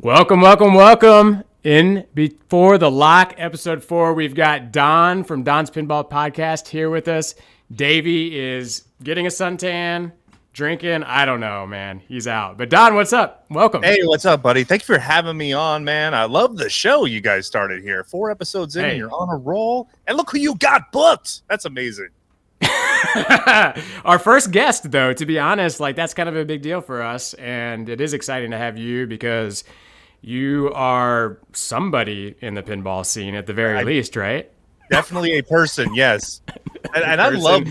Welcome. In Before the Lock, episode 4, we've got Don from Don's Pinball Podcast here with us. Davey is getting a suntan, drinking. I don't know, man. He's out. But Don, what's up? Welcome. Hey, what's up, buddy? Thank you for having me on, man. I love the show you guys started here. 4 episodes in, and you're on a roll. And look who you got booked. That's amazing. Our first guest, though, to be honest, like that's kind of a big deal for us. And it is exciting to have you because you are somebody in the pinball scene at the very least, right? Definitely a person, yes. And I love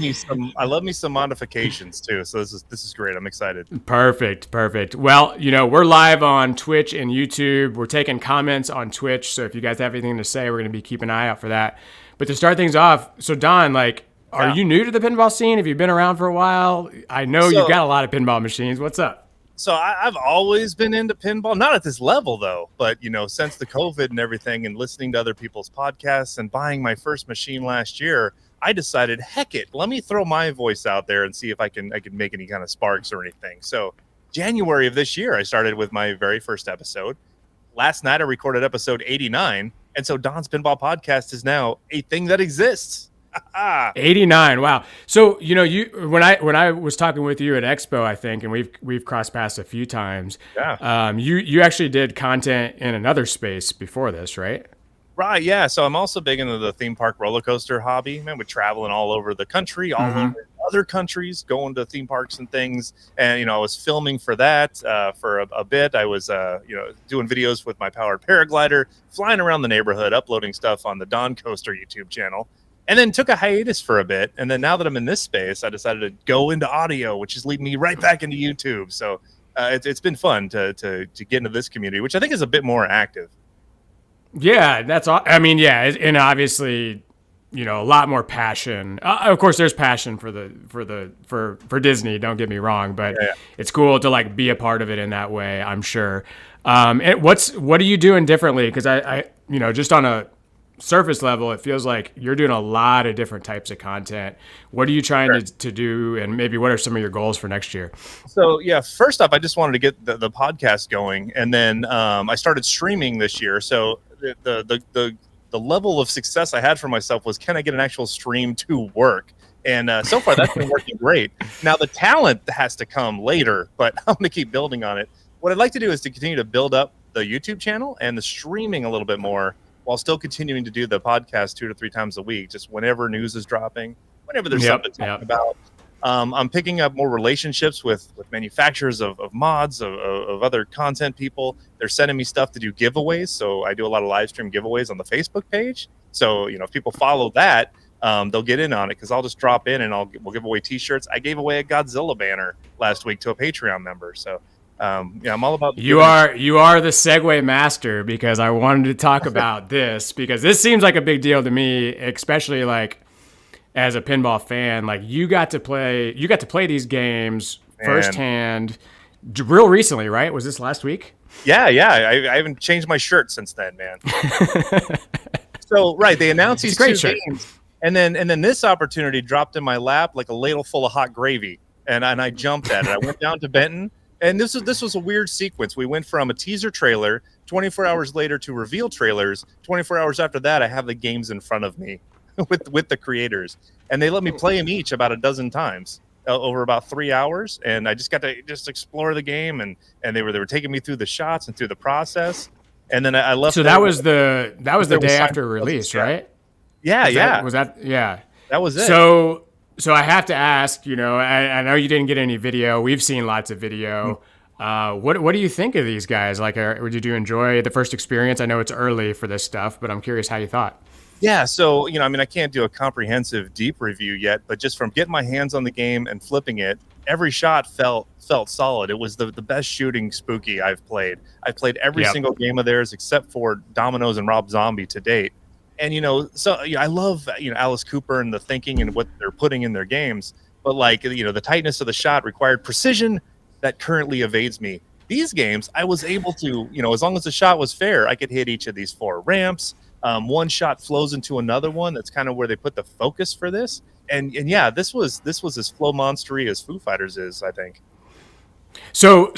me some modifications too. So this is great. I'm excited. Perfect. Well, we're live on Twitch and YouTube. We're taking comments on Twitch, so if you guys have anything to say, we're going to be keeping an eye out for that. But to start things off, so Don, are you new to the pinball scene? Have you been around for a while? I know you've got a lot of pinball machines. What's up? So I've always been into pinball, not at this level though, but since the COVID and everything and listening to other people's podcasts and buying my first machine last year, I decided, heck it, let me throw my voice out there and see if I can make any kind of sparks or anything. So January of this year, I started with my very first episode. Last night, I recorded episode 89. And so Don's Pinball Podcast is now a thing that exists. 89. Wow. So, when I was talking with you at Expo, I think, and we've crossed paths a few times. Yeah. You actually did content in another space before this, right? Right. Yeah. So I'm also big into the theme park roller coaster hobby. Man, we're traveling all over the country, all over other countries, going to theme parks and things. And, I was filming for that for a bit. I was, doing videos with my powered paraglider, flying around the neighborhood, uploading stuff on the Don Coaster YouTube channel. And then took a hiatus for a bit. And then now that I'm in this space, I decided to go into audio, which is leading me right back into YouTube. So it's been fun to get into this community, which I think is a bit more active. Yeah, that's all. I mean, yeah, and obviously, a lot more passion. Of course, there's passion for Disney. Don't get me wrong, but it's cool to be a part of it in that way. I'm sure. And what are you doing differently? Because I just on a surface level, it feels like you're doing a lot of different types of content. What are you trying to do, and maybe what are some of your goals for next year? So first off, I just wanted to get the podcast going, and then I started streaming this year. So the level of success I had for myself was, can I get an actual stream to work? And so far that's been working great. Now the talent has to come later, but I'm going to keep building on it. What I'd like to do is to continue to build up the YouTube channel and the streaming a little bit more, while still continuing to do the podcast 2 to 3 times a week, just whenever news is dropping, whenever there's something to talk about. I'm picking up more relationships with manufacturers of mods, of other content people. They're sending me stuff to do giveaways. So I do a lot of live stream giveaways on the Facebook page. So, if people follow that, they'll get in on it, because I'll just drop in and we'll give away T-shirts. I gave away a Godzilla banner last week to a Patreon member. So I'm all about you are the segue master, because I wanted to talk about this, because this seems like a big deal to me, especially as a pinball fan. You got to play these games firsthand real recently, right? Was this last week? Yeah. I haven't changed my shirt since then, man. So they announced these 2 games, and then this opportunity dropped in my lap like a ladle full of hot gravy, and I jumped at it. I went down to Benton. And this was a weird sequence. We went from a teaser trailer 24 hours later to reveal trailers. 24 hours after that, I have the games in front of me with the creators. And they let me play them each about a dozen times over about 3 hours. And I just got to explore the game. And they were taking me through the shots and through the process. And then I left. So that was the day after release, right? Yeah. Was that? Yeah. That was it. So I have to ask, I know you didn't get any video. We've seen lots of video. What do you think of these guys? Did you enjoy the first experience? I know it's early for this stuff, but I'm curious how you thought. Yeah, so, I can't do a comprehensive deep review yet, but just from getting my hands on the game and flipping it, every shot felt solid. It was the best shooting Spooky I've played. I've played every single game of theirs except for Domino's and Rob Zombie to date. And, I love, Alice Cooper and the thinking and what they're putting in their games. But, the tightness of the shot required precision that currently evades me. These games, I was able to, as long as the shot was fair, I could hit each of these 4 ramps. One shot flows into another one. That's kind of where they put the focus for this. And this was as flow monstery as Foo Fighters is, I think. So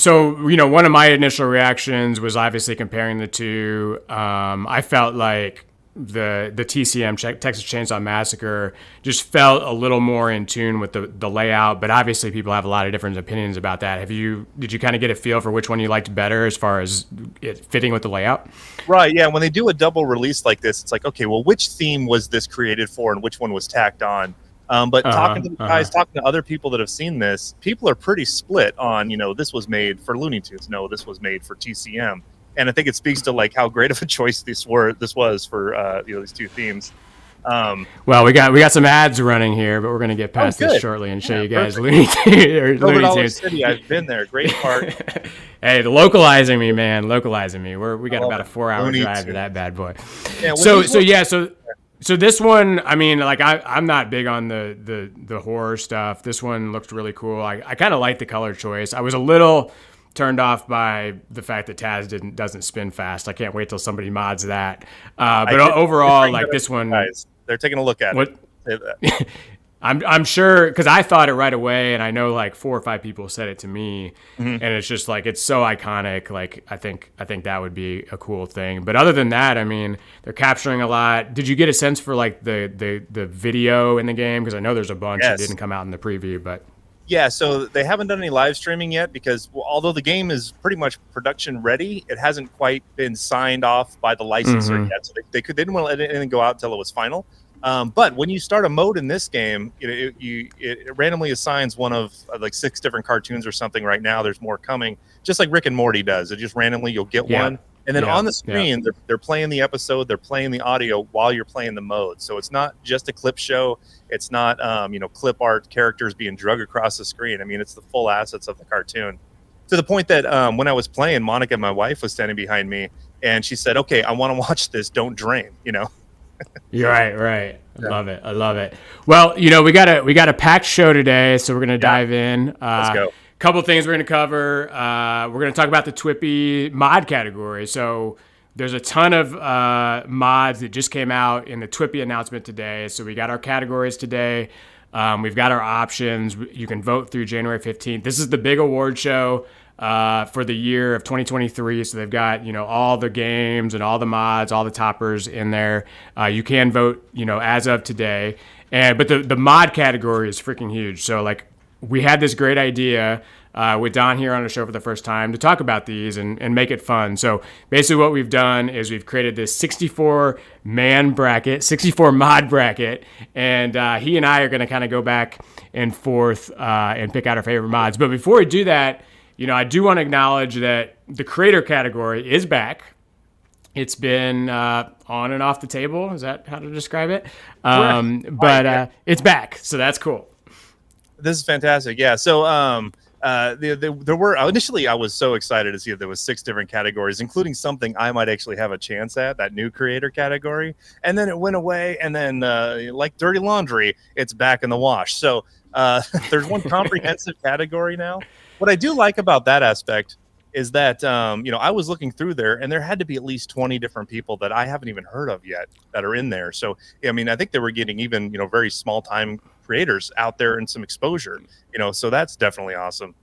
one of my initial reactions was obviously comparing the two. I felt like the TCM Texas Chainsaw Massacre just felt a little more in tune with the layout, but obviously people have a lot of different opinions about that. Did you kind of get a feel for which one you liked better as far as it fitting with the layout? Right, yeah. When they do a double release like this, it's like, okay, well, which theme was this created for, and which one was tacked on? But talking to the guys, talking to other people that have seen this, people are pretty split on, this was made for Looney Tunes. No, this was made for TCM. And I think it speaks to like how great of a choice this was for these two themes. Well, we got some ads running here, but we're going to get past this shortly and show you guys Looney Tunes. City, I've been there. Great park. Hey, localizing me, man, localizing me. We got about a 4-hour drive to that bad boy. Yeah, So this one, I mean, like I'm not big on the horror stuff. This one looks really cool. I kind of like the color choice. I was a little turned off by the fact that Taz doesn't spin fast. I can't wait till somebody mods that. But overall, like this one, they're taking a look at it. I'm sure, because I thought it right away, and I know like 4 or 5 people said it to me, and it's just like it's so iconic. Like I think that would be a cool thing. But other than that, I mean, they're capturing a lot. Did you get a sense for like the video in the game? Because I know there's a bunch that didn't come out in the preview, but. Yeah, so they haven't done any live streaming yet because although the game is pretty much production ready, it hasn't quite been signed off by the licensor yet. So they didn't want to let anything go out until it was final. But when you start a mode in this game, it randomly assigns one of like 6 different cartoons or something. Right now, there's more coming, just like Rick and Morty does. It just randomly you'll get one, and then on the screen they're playing the episode, they're playing the audio while you're playing the mode. So it's not just a clip show. It's not clip art characters being drug across the screen. I mean, it's the full assets of the cartoon. To the point that when I was playing, Monica, my wife, was standing behind me, and she said, "Okay, I want to watch this. Don't drain." You're right. I love it. Well, we got a packed show today, so we're gonna dive in. Let's go. Couple things we're gonna cover. We're gonna talk about the Twippy mod category. So there's a ton of mods that just came out in the Twippy announcement today. So we got our categories today. We've got our options. You can vote through January 15th. This is the big award show for the year of 2023. So they've got, all the games and all the mods, all the toppers in there. You can vote, as of today. But the mod category is freaking huge. So like we had this great idea with Don here on the show for the first time to talk about these and make it fun. So basically what we've done is we've created this 64 mod bracket, and he and I are going to kind of go back and forth and pick out our favorite mods. But before we do that, I do want to acknowledge that the creator category is back. It's been on and off the table. Is that how to describe it? But it's back, so that's cool. This is fantastic. Yeah. So there were initially I was so excited to see that there was 6 different categories, including something I might actually have a chance at, that new creator category. And then it went away, and then like dirty laundry, it's back in the wash. So there's one comprehensive category now. What I do like about that aspect is that I was looking through there, and there had to be at least 20 different people that I haven't even heard of yet that are in there. So I mean, I think they were getting even very small time creators out there and some exposure. So that's definitely awesome.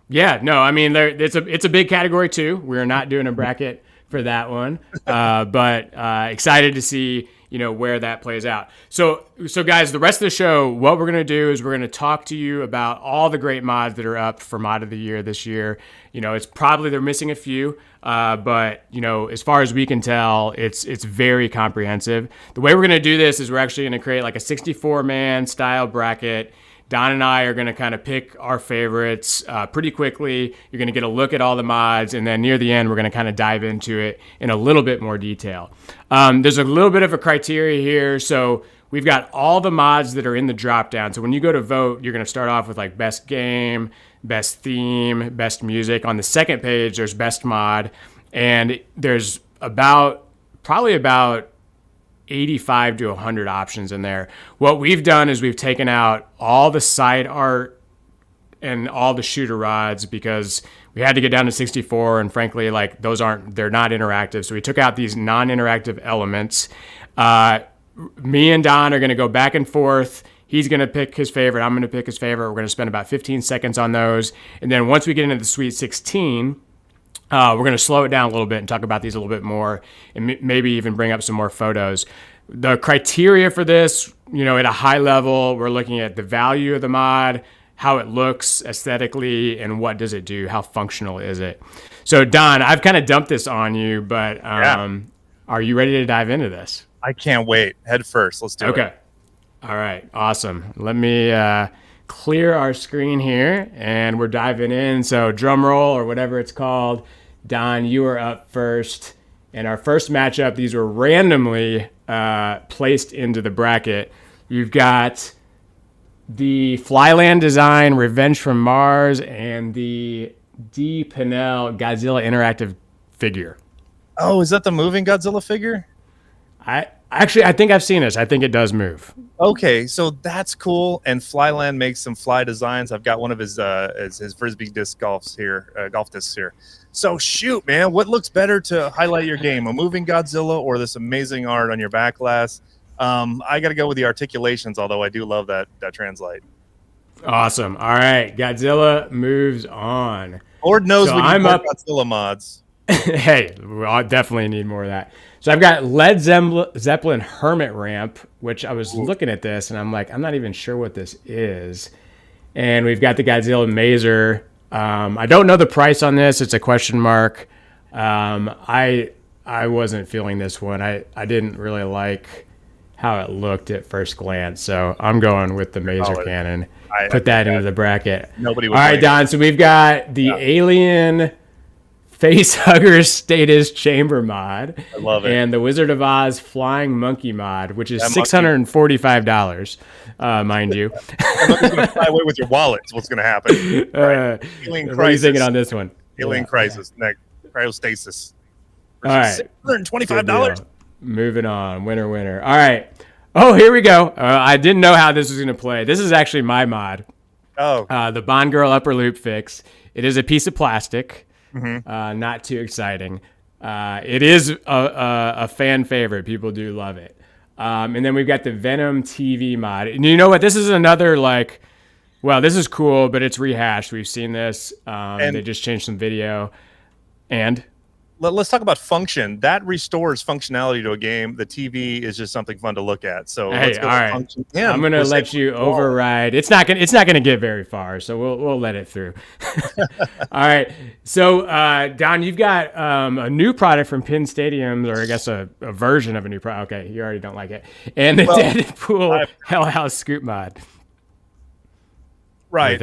Yeah, no, I mean, it's a big category too. We're not doing a bracket for that one, but excited to see where that plays out. So guys, the rest of the show, what we're going to do is we're going to talk to you about all the great mods that are up for Mod of the Year this year. It's probably they're missing a few, but as far as we can tell, it's very comprehensive. The way we're going to do this is we're actually going to create like a 64-man style bracket. Don and I are going to kind of pick our favorites pretty quickly. You're going to get a look at all the mods, and then near the end, we're going to kind of dive into it in a little bit more detail. There's a little bit of a criteria here. So we've got all the mods that are in the drop down. So when you go to vote, you're going to start off with like best game, best theme, best music. On the second page, there's best mod, and there's probably about 85 to 100 options in there. What we've done is we've taken out all the side art and all the shooter rods because we had to get down to 64, and frankly, like they're not interactive. So we took out these non-interactive elements. Me and Don are going to go back and forth. He's going to pick his favorite. I'm going to pick his favorite. We're going to spend about 15 seconds on those. And then once we get into the Sweet 16, we're going to slow it down a little bit and talk about these a little bit more and maybe even bring up some more photos. The criteria for this, at a high level, we're looking at the value of the mod, how it looks aesthetically, and what does it do? How functional is it? So, Don, I've kind of dumped this on you, but are you ready to dive into this? I can't wait. Head first. Let's do it. Okay. All right. Awesome. Let me clear our screen here, and we're diving in. So, drum roll or whatever it's called. Don, you are up first. And our first matchup, these were randomly placed into the bracket. You've got the Flyland Design Revenge from Mars and the D. Pinnell Godzilla interactive figure. Oh, is that the moving Godzilla figure? I think I've seen this. I think it does move. Okay, so that's cool. And Flyland makes some fly designs. I've got one of his frisbee golf discs here. So shoot, man, what looks better to highlight your game, a moving Godzilla or this amazing art on your back glass? I got to go with the articulations, although I do love that translate. Awesome. All right, Godzilla moves on. Lord knows we need more Godzilla mods. Hey, I definitely need more of that. So I've got Led Zeppelin Hermit Ramp, which I was looking at this, and I'm like, I'm not even sure what this is. And we've got the Godzilla Mazer. I don't know the price on this. It's a question mark. I wasn't feeling this one. I didn't really like how it looked at first glance, so I'm going with the Mazer Cannon. Put that into the bracket. Nobody. All right, Don. So we've got the Alien Facehugger Status Chamber mod. I love it. And the Wizard of Oz Flying Monkey mod, which is $645, mind you. I'm not going to fly away with your wallet. Is what's going to happen. Right. Alien Crisis. What are you thinking on this one? Alien Crisis. Cryostasis. All right. $625. Moving on. Winner. All right. Oh, here we go. I didn't know how this was going to play. This is actually my mod. Oh. The Bond Girl upper loop fix. It is a piece of plastic. Mm-hmm. Not too exciting. It is a fan favorite. People do love it. And then we've got the Venom TV mod. And you know what? This is another this is cool, but it's rehashed. We've seen this. They just changed some video. And let's talk about function. That restores functionality to a game. The TV is just something fun to look at. So let's go all right. Function. I'm gonna let you override. It's not gonna get very far, so we'll let it through. All right. So Don, you've got a new product from Pin Stadiums, or I guess a version of a new product. Okay, you already don't like it. And the Deadpool Hell House Scoop mod. Right.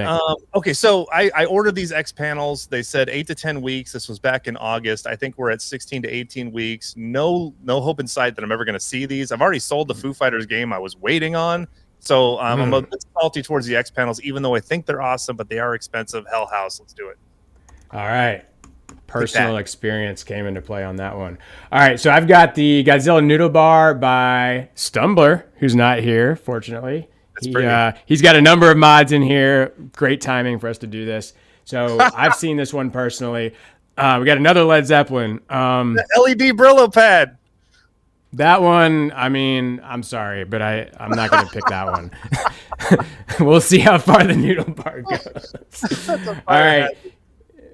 Okay. So I ordered these X panels. They said 8 to 10 weeks. This was back in August. I think we're at 16 to 18 weeks. No hope in sight that I'm ever going to see these. I've already sold the Foo Fighters game I was waiting on. So I'm a bit salty towards the X panels, even though I think they're awesome, but they are expensive. Hell House. Let's do it. All right. Personal experience came into play on that one. All right. So I've got the Godzilla Noodle Bar by Stumbler, who's not here, fortunately. He's got a number of mods in here. Great timing for us to do this. So I've seen this one personally. We got another Led Zeppelin. The LED Brillo pad. That one, I mean, I'm sorry, but I'm not going to pick that one. We'll see how far the noodle bar goes. All right.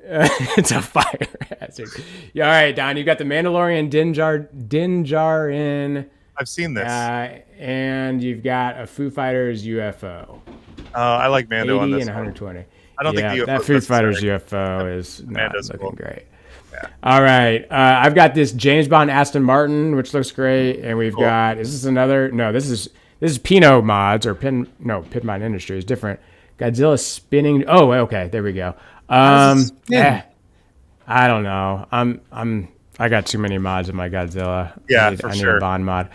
It's a fire hazard. Yeah, all right, Don, you got the Mandalorian Dinjarin. I've seen this. And you've got a Foo Fighters UFO. I like Mando on this and 120. I don't think the UFO that Foo Fighters UFO is not looking great. Yeah. All right. I've got this James Bond Aston Martin, which looks great. And we've got, is this another? No, this is Pinot Mods or Pinball Industries. Different. Godzilla spinning. Oh, okay. There we go. I don't know. I got too many mods in my Godzilla. Yeah, I need a Bond mod.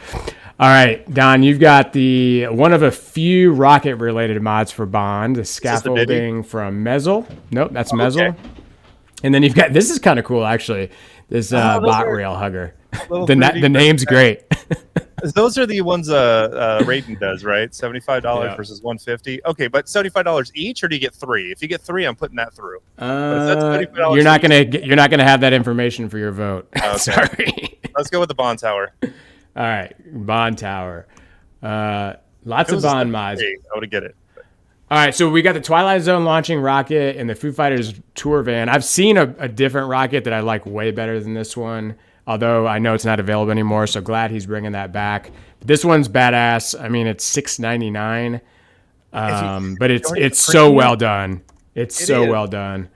All right, Don, you've got the one of a few rocket-related mods for Bond, the scaffolding from Mezzle. Nope, that's Mezzle. Okay. And then you've got, this is kind of cool, actually, this bot rail hugger. The name's great. Those are the ones Raiden does, right? $75 versus $150. Okay, but $75 each, or do you get 3? If you get 3, I'm putting that through. You're not gonna have that information for your vote. Okay. Sorry. Let's go with the Bond Tower. All right, Bond Tower. Lots If it of was a Bond Step mods. 3, I would get it. All right, so we got the Twilight Zone launching rocket and the Foo Fighters tour van. I've seen a different rocket that I like way better than this one, although I know it's not available anymore, so glad he's bringing that back. But this one's badass. I mean, it's $6.99, but it's so well done. It's so well done.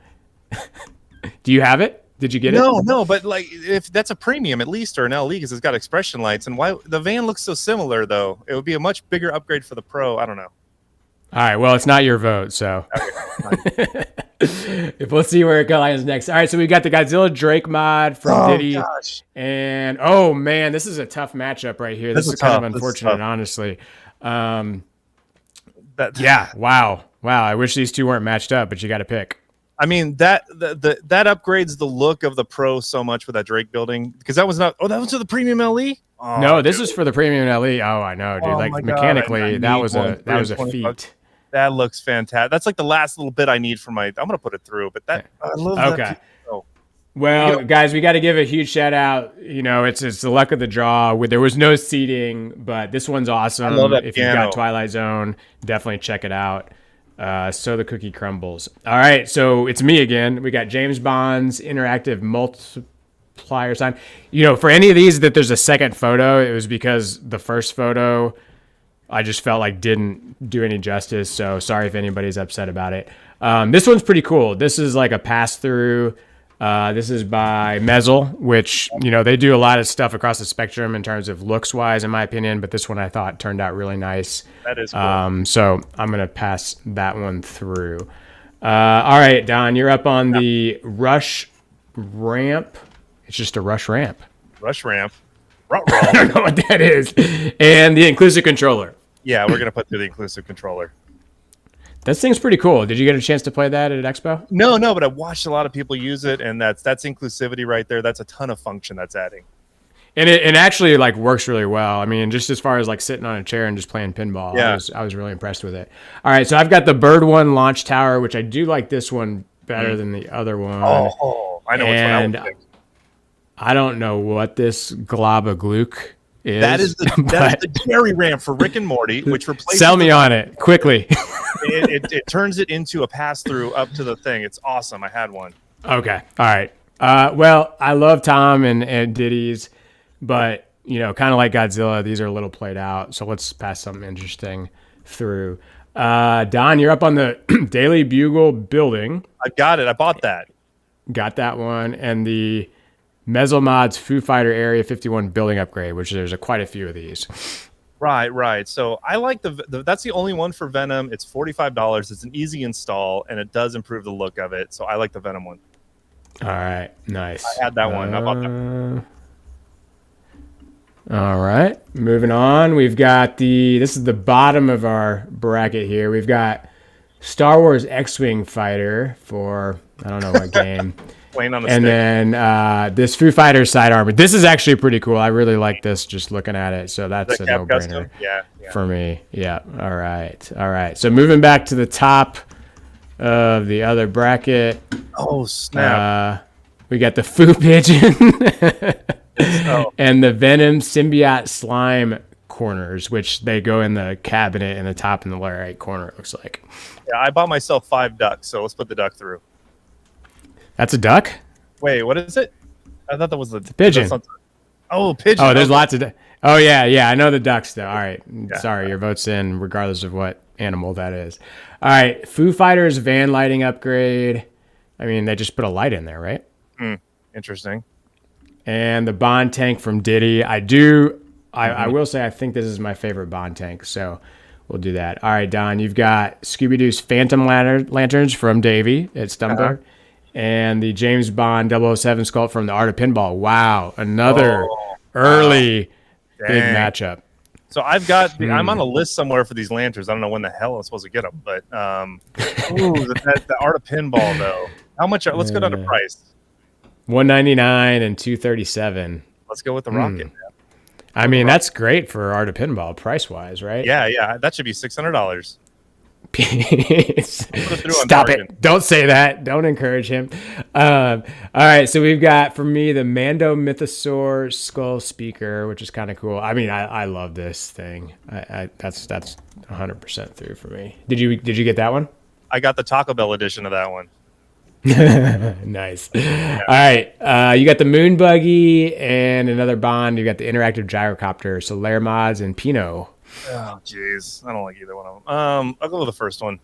Do you have it? Did you get it? No, but like if that's a premium at least or an LE because it's got expression lights, and why the van looks so similar though? It would be a much bigger upgrade for the Pro. I don't know. All right, well, it's not your vote, so we'll see where it goes next. All right, so we got the Godzilla Drake mod from Diddy, gosh. and oh man, this is a tough matchup right here. This is kind of unfortunate, honestly. Yeah, wow. I wish these two weren't matched up, but you got to pick. I mean that upgrades the look of the Pro so much with that Drake building because that was not. Oh, that was to the premium LE. Oh, no, this is for the premium LE. Oh, I know, dude. Like mechanically, that was a feat. That looks fantastic. That's like the last little bit I need for my. I'm gonna put it through, but I love that. Okay. Well, guys, we got to give a huge shout out. You know, it's the luck of the draw. There was no seating, but this one's awesome. I love that if you've got Twilight Zone, definitely check it out. So the cookie crumbles. All right, so it's me again. We got James Bond's interactive multiplier sign. You know, for any of these that there's a second photo, it was because the first photo I just felt like didn't do any justice. So sorry if anybody's upset about it. This one's pretty cool. This is like a pass through. This is by Mezzle, which, you know, they do a lot of stuff across the spectrum in terms of looks wise, in my opinion, but this one I thought turned out really nice. That is cool. So I'm going to pass that one through. All right, Don, you're up on the rush ramp. It's just a rush ramp. Rush ramp. I don't know what that is. And the inclusive controller. Yeah, we're going to put through the inclusive controller. This thing's pretty cool. Did you get a chance to play that at Expo? No, but I watched a lot of people use it, and that's inclusivity right there. That's a ton of function that's adding. And it actually like works really well. I mean, just as far as like sitting on a chair and just playing pinball, yeah. I was really impressed with it. All right, so I've got the Bird One launch tower, which I do like this one better than the other one. Oh, I know which one I would pick. I don't know what this globaglook is. That is the Jerry ramp for Rick and Morty, which replaces. Sell me on it quickly. it turns it into a pass through up to the thing. It's awesome. I had one. Okay. All right. Well, I love Tom and Diddy's, but you know, kind of like Godzilla, these are a little played out. So let's pass something interesting through. Don, you're up on the Daily Bugle building. I got it. I bought that. Got that one, and the Mezzle Foo Fighter Area 51 building upgrade, which there's quite a few of these. Right. So I like that's the only one for Venom. It's $45. It's an easy install, and it does improve the look of it. So I like the Venom one. All right, nice. I had that one. I bought that. All right, moving on. We've got this is the bottom of our bracket here. We've got Star Wars X-Wing Fighter for I don't know what game. And then this Foo Fighters sidearm. This is actually pretty cool. I really like this just looking at it. So that's a no-brainer for me. Yeah. All right. So moving back to the top of the other bracket. Oh, snap. We got the Foo Pigeon and the Venom Symbiote Slime corners, which they go in the cabinet in the top and the lower right corner, it looks like. Yeah, I bought myself 5 ducks, so let's put the duck through. That's a duck? Wait, what is it? I thought that was the pigeon. Oh, pigeon. Oh, there's lots of. Oh yeah. I know the ducks though. All right. Yeah. Sorry, your vote's in, regardless of what animal that is. All right, Foo Fighters van lighting upgrade. I mean, they just put a light in there, right? Interesting. And the Bond tank from Diddy. I will say I think this is my favorite Bond tank, so we'll do that. All right, Don, you've got Scooby-Doo's Phantom Lanterns from Davey at Stumbler. And the James Bond 007 sculpt from the Art of Pinball. Wow, another early big matchup. So I've got I'm on a list somewhere for these lanterns. I don't know when the hell I'm supposed to get them, but the Art of Pinball though. How much? Let's go down to price. $199 and $237. Let's go with the rocket. Man. I mean, that's great for Art of Pinball price wise, right? Yeah, that should be $600. Stop it. Don't say that. Don't encourage him. All right. So we've got, for me, the Mando Mythosaur Skull Speaker, which is kind of cool. I mean, I love this thing. That's 100% through for me. Did you get that one? I got the Taco Bell edition of that one. Nice. Yeah. All right. You got the Moon Buggy and another Bond. You got the interactive gyrocopter. So Lair Mods and Pinot. Oh, jeez. I don't like either one of them. I'll go with the first one.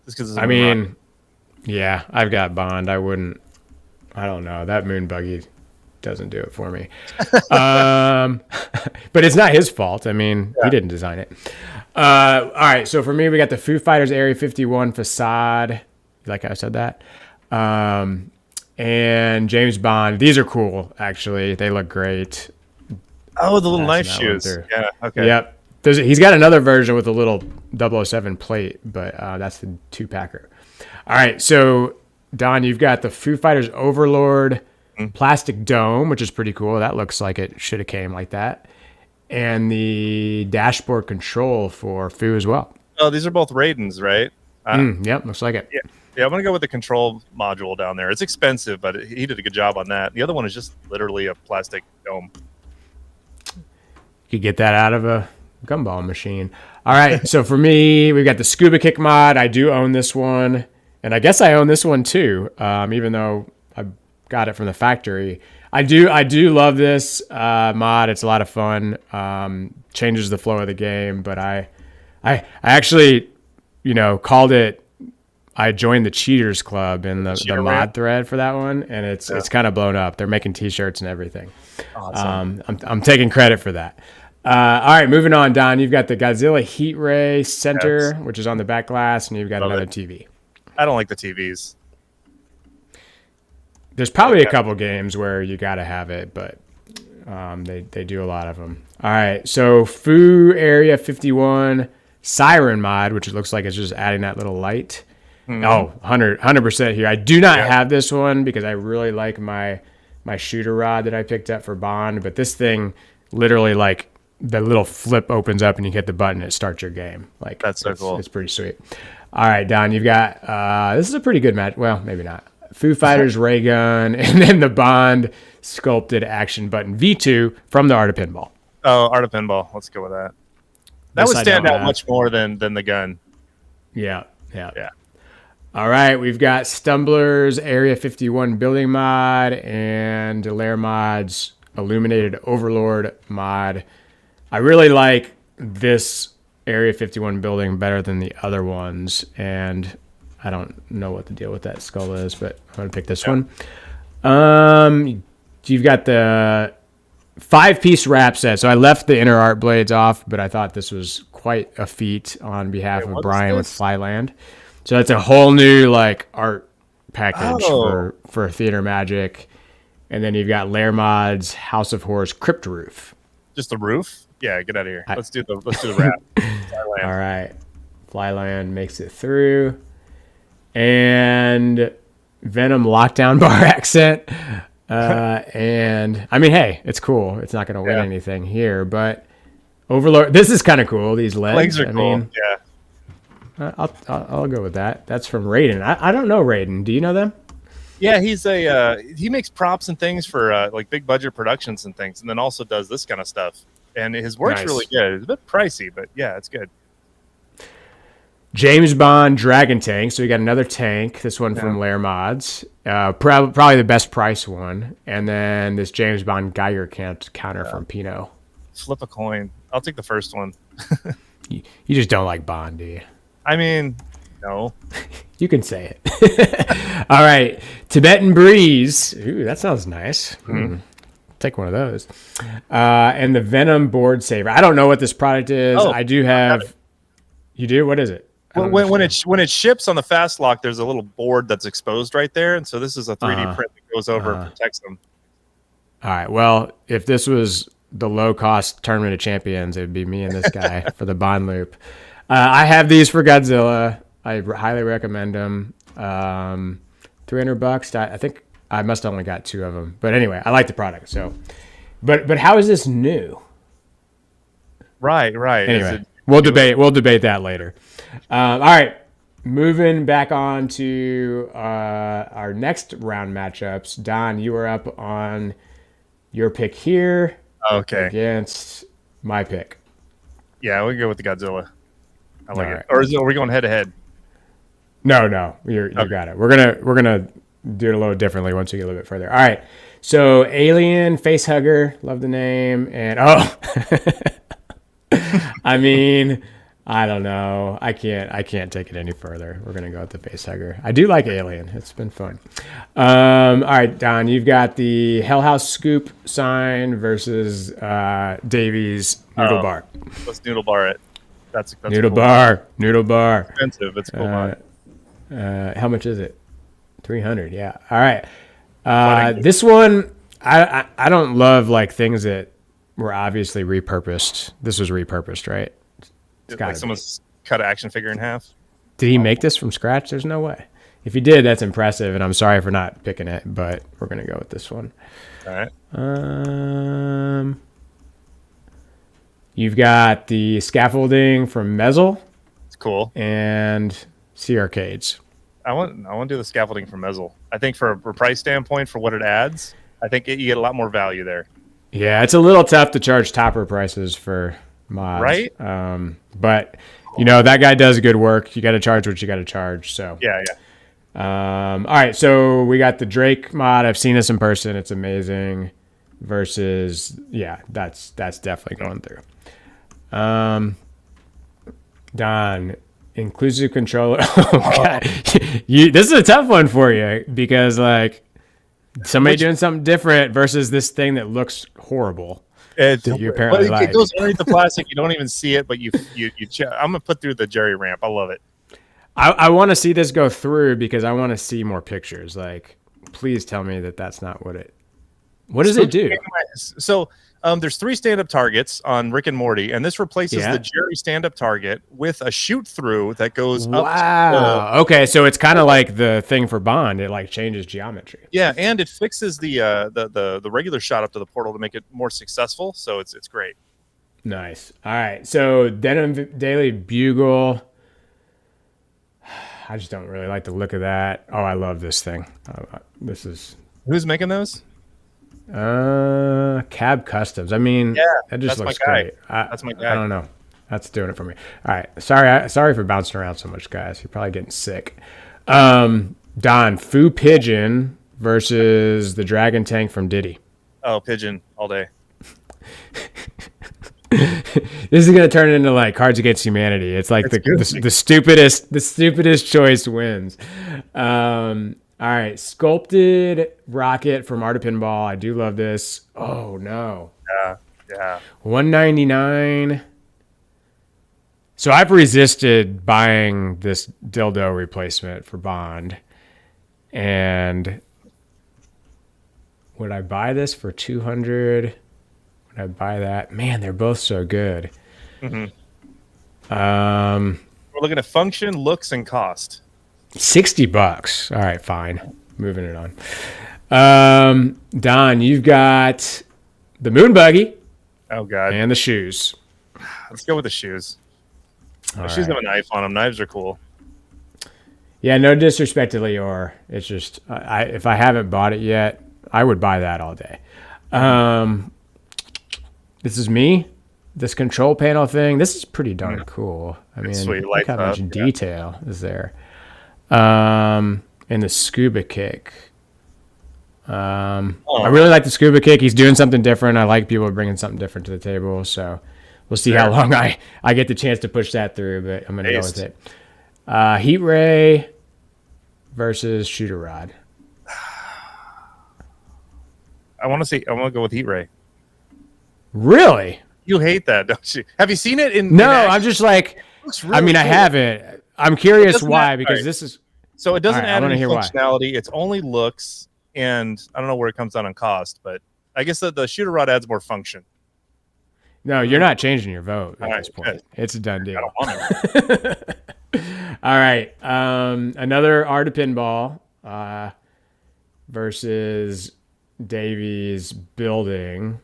Just because yeah, I've got Bond. I don't know. That Moon Buggy doesn't do it for me. But it's not his fault. I mean, he didn't design it. All right. So for me, we got the Foo Fighters Area 51 facade. Like I said that. And James Bond. These are cool, actually. They look great. Oh, the little knife shoes. Yeah. Okay. Yep. He's got another version with a little 007 plate, but that's the 2-packer. All right, so Don, you've got the Foo Fighters Overlord plastic dome, which is pretty cool. That looks like it should have came like that, and the dashboard control for Foo as well. Oh, these are both Raidens, right? Yep, looks like it. Yeah, I'm gonna go with the control module down there. It's expensive, but he did a good job on that. The other one is just literally a plastic dome. You could get that out of a gumball machine. All right, so for me, we've got the Scuba Kick mod. I do own this one, and I guess I own this one too, even though I got it from the factory. I do love this mod. It's a lot of fun. Changes the flow of the game, but I actually, called it. I joined the Cheaters Club in the mod thread for that one, and it's kind of blown up. They're making T-shirts and everything. Awesome. I'm taking credit for that. All right, moving on, Don. You've got the Godzilla Heat Ray Center, which is on the back glass, and you've got another TV. I don't like the TVs. There's probably a couple games where you got to have it, but they do a lot of them. All right, so Foo Area 51 Siren mod, which it looks like it's just adding that little light. Oh, 100% here. I do not have this one because I really like my shooter rod that I picked up for Bond, but this thing literally, like, the little flip opens up and you hit the button, it starts your game. Like, that's so cool. It's pretty sweet. All right, Don, you've got this is a pretty good match. Well, maybe not. Foo Fighters Ray Gun, and then the Bond sculpted action button V2 from the Art of Pinball. Oh, Art of Pinball. Let's go with that. That would stand out much more than the gun. Yeah. All right, we've got Stumblers Area 51 building mod and Lair Mods Illuminated Overlord mod. I really like this Area 51 building better than the other ones, and I don't know what the deal with that skull is, but I'm going to pick this one. You've got the 5-piece wrap set. So I left the inner art blades off, but I thought this was quite a feat on behalf of Brian with Flyland. So it's a whole new art package for Theater Magic. And then you've got Lair Mods House of Horrors Crypt Roof. Just the roof? Yeah, get out of here. Let's do the wrap. All right. Flyland makes it through. And Venom Lockdown Bar accent. And I mean, hey, it's cool. It's not going to win anything here, but Overlord. This is kind of cool. These legs are cool. I'll go with that. That's from Raiden. I don't know Raiden. Do you know them? Yeah, he's he makes props and things for big budget productions and things, and then also does this kind of stuff. And his work's really good. It's a bit pricey, but yeah, it's good. James Bond Dragon Tank. So we got another tank. This one from Lair Mods. Probably the best price one. And then this James Bond Geiger counter from Pinot. Flip a coin. I'll take the first one. You just don't like Bond, do you? I mean, no. You can say it. All right. Tibetan Breeze. Ooh, that sounds nice. Take one of those. And the Venom Board Saver. I don't know what this product is. I do have. You do? What is it? When it ships on the fast lock, there's a little board that's exposed right there, and so this is a 3D print that goes over and protects them. All right. Well, if this was the low-cost Tournament of Champions, it would be me and this guy for the Bond loop. I have these for Godzilla. I highly recommend them. $300. I think I must have only got 2 of them, but anyway, I like the product. So, but how is this new? Right. Anyway. We'll debate that later. All right. Moving back on to our next round matchups. Don, you are up on your pick here. Okay. Against my pick. Yeah, we can go with the Godzilla. I like it. Or are we going head to head? No, you got it. We're gonna do it a little differently once we get a little bit further. All right. So Alien Facehugger, love the name, and I mean, I don't know. I can't take it any further. We're gonna go with the Facehugger. I do like Alien. It's been fun. All right, Don, you've got the Hell House Scoop sign versus Davies Noodle Bar. Let's Noodle Bar it. That's Noodle cool. Bar. Noodle Bar. Expensive. It's cool. How much is it? 300. Yeah. All right. This one, I don't love like things that were obviously repurposed. This was repurposed, right? It's like someone's cut an action figure in half. Did he make this from scratch? There's no way. If he did, that's impressive, and I'm sorry for not picking it, but we're gonna go with this one. All right. You've got the scaffolding from Mezzle. It's cool. And Sea Arcades. I want to do the scaffolding from Mezzle. I think for a price standpoint, for what it adds, I think you get a lot more value there. Yeah, it's a little tough to charge topper prices for mods, right? But you know that guy does good work. You got to charge what you got to charge. So yeah. All right, so we got the Drake mod. I've seen this in person. It's amazing. Versus, yeah, that's definitely going through. Don, inclusive controller. Oh God, this is a tough one for you because like somebody doing something different versus this thing that looks horrible. It goes underneath the plastic. You don't even see it, but you. I'm gonna put through the Jerry ramp. I love it. I want to see this go through because I want to see more pictures. Like, please tell me that that's not what it. What does it do? So there's 3 stand-up targets on Rick and Morty, and this replaces the Jerry stand-up target with a shoot-through that goes up. Wow. Okay, so it's kind of like the thing for Bond. It like changes geometry. Yeah, and it fixes the regular shot up to the portal to make it more successful. So it's great. Nice. All right. So Denim Daily Bugle. I just don't really like the look of that. Oh, I love this thing. This is who's making those? Cab Customs. I mean, that just looks great. That's my guy. I don't know. That's doing it for me. All right. Sorry for bouncing around so much, guys. You're probably getting sick. Don, Foo Pigeon versus the Dragon Tank from Diddy. Oh, Pigeon all day. This is gonna turn into like Cards Against Humanity. It's like the stupidest choice wins. All right, Sculpted Rocket from Art of Pinball. I do love this. Oh no. Yeah. $199. So I've resisted buying this dildo replacement for Bond, and would I buy this for $200? Would I buy that? Man, they're both so good. Mm-hmm. We're looking at function, looks, and cost. $60. All right, fine. Moving it on. Don, you've got the moon buggy. Oh God. And the shoes. Let's go with the shoes. The shoes have a knife on them. Knives are cool. Yeah, no disrespect to Lior. It's just if I haven't bought it yet, I would buy that all day. This is me. This control panel thing. This is pretty darn cool. I mean, sweet. Look how much detail is there. And the scuba kick. I really like the scuba kick. He's doing something different. I like people bringing something different to the table. So we'll see how long I get the chance to push that through. But I'm gonna go with it. Heat ray versus shooter rod. I want to go with heat ray. Really? You hate that, don't you? Have you seen it No, I'm just like. Really I mean, cool. I haven't. I'm curious why because this is. So it doesn't add any functionality. It's only looks, and I don't know where it comes down on cost, but I guess the shooter rod adds more function. No, you're not changing your vote at this point. Good. It's a done deal. I don't want it. All right, another Art of Pinball versus Davies Building.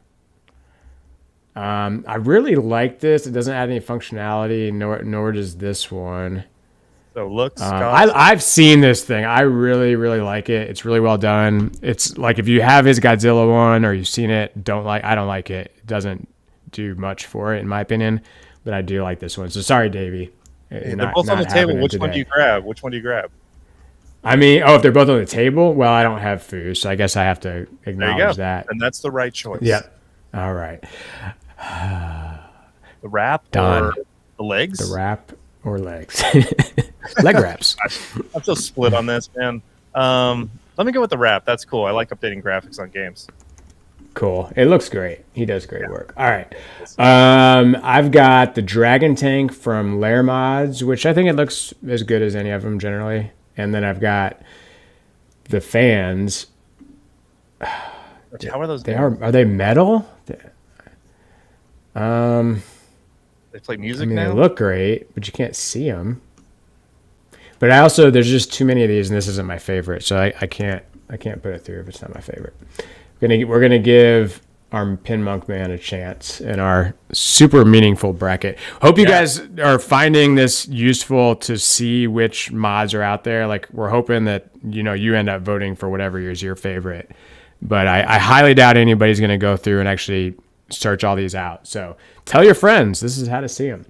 I really like this. It doesn't add any functionality, nor does this one. So looks. I've seen this thing. I really, really like it. It's really well done. It's like if you have his Godzilla one or you've seen it, I don't like it. It doesn't do much for it in my opinion, but I do like this one. So sorry, Davey. They're both on the table. Which one do you grab? I mean, if they're both on the table, well, I don't have food, so I guess I have to acknowledge that. And that's the right choice. Yeah. All right. The wrap Done. or the legs? The wrap or legs. Leg wraps. I'm so split on this, man. Let me go with the wrap. That's cool. I like updating graphics on games. Cool. It looks great. He does great work. All right. I've got the Dragon Tank from Lair Mods, which I think it looks as good as any of them generally. And then I've got the fans. How are those? Are they metal? They play music now? They look great, but you can't see them. But there's just too many of these, and this isn't my favorite, so I can't put it through if it's not my favorite. We're gonna give our Pin Monk Man a chance in our super meaningful bracket. Hope you guys are finding this useful to see which mods are out there. Like we're hoping that you end up voting for whatever is your favorite. But I highly doubt anybody's gonna go through and actually search all these out. So tell your friends this is how to see them.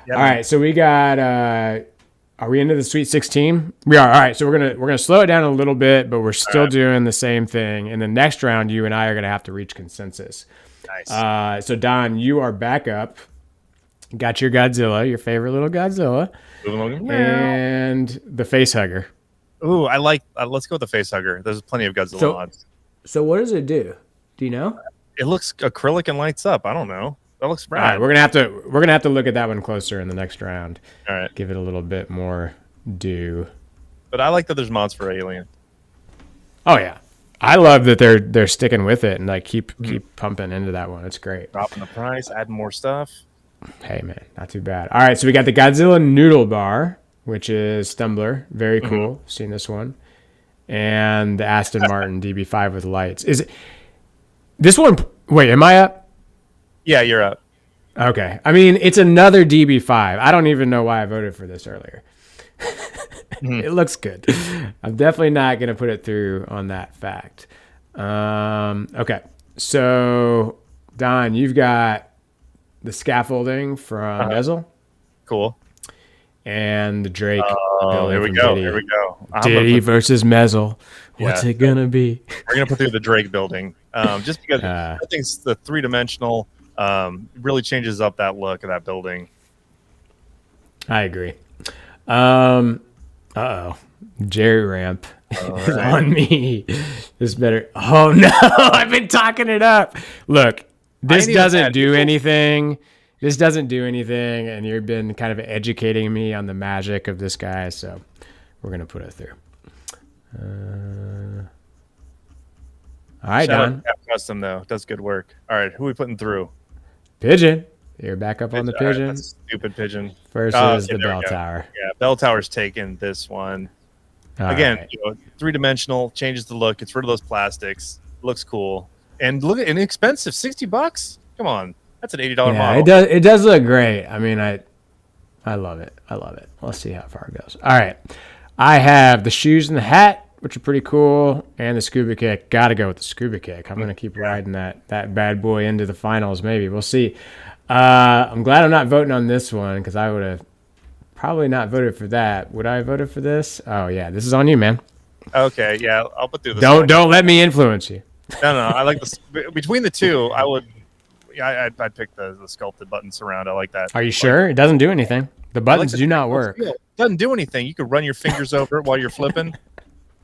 Yep. All right, so we got. Are we into the Sweet 16? We are. All right, so we're gonna slow it down a little bit, but we're still doing the same thing. In the next round, you and I are gonna have to reach consensus. Nice. So Don, you are back up. Got your Godzilla, your favorite little Godzilla, and the face hugger. Ooh, I like. Let's go with the face hugger. There's plenty of Godzilla mods. So what does it do? Do you know? It looks acrylic and lights up. I don't know. That looks rad. All right, we're gonna have to look at that one closer in the next round. All right, give it a little bit more due. But I like that there's mods for Alien. Oh yeah, I love that they're sticking with it and like keep pumping into that one. It's great. Dropping the price, adding more stuff. Hey man, not too bad. All right, so we got the Godzilla Noodle Bar, which is Stumbler, very cool. Seen this one, and the Aston Martin DB5 with lights. Is it this one? Wait, am I up? Yeah, you're up. Okay. I mean, it's another DB5. I don't even know why I voted for this earlier. It looks good. I'm definitely not going to put it through on that fact. Okay. So, Don, you've got the scaffolding from Bezel. Cool. And the Drake. Here we go. Diddy versus Mezel. What's it going to be? We're going to put through the Drake building. Just because I think the three-dimensional really changes up that look of that building. I agree. Jerry Ramp is on me. This better. Oh no, I've been talking it up. Look, this doesn't do anything. This doesn't do anything, and you've been kind of educating me on the magic of this guy, so we're gonna put it through. All right, Don. Custom though does good work. All right, who are we putting through? Pigeon. You're back up on the Pigeon. Right, stupid Pigeon. Versus the Bell Tower. Yeah, Bell Tower's taking this one. Again, three-dimensional, changes the look. It's rid of those plastics. Looks cool. And look at inexpensive, $60. Come on. That's an $80 model. It does look great. I mean, I love it. I love it. Let's see how far it goes. All right. I have the shoes and the hat, which are pretty cool, and the scuba kick. Got to go with the scuba kick. I'm going to keep riding that bad boy into the finals, maybe. We'll see. I'm glad I'm not voting on this one because I would have probably not voted for that. Would I have voted for this? Oh, yeah. This is on you, man. Okay, yeah. I'll put through this. Don't let me influence you. No. I like this. Between the two, I would... Yeah, I'd pick the sculpted button surround. I like that. Are you sure? It doesn't do anything. The buttons do not work. It doesn't do anything. You could run your fingers over it while you're flipping.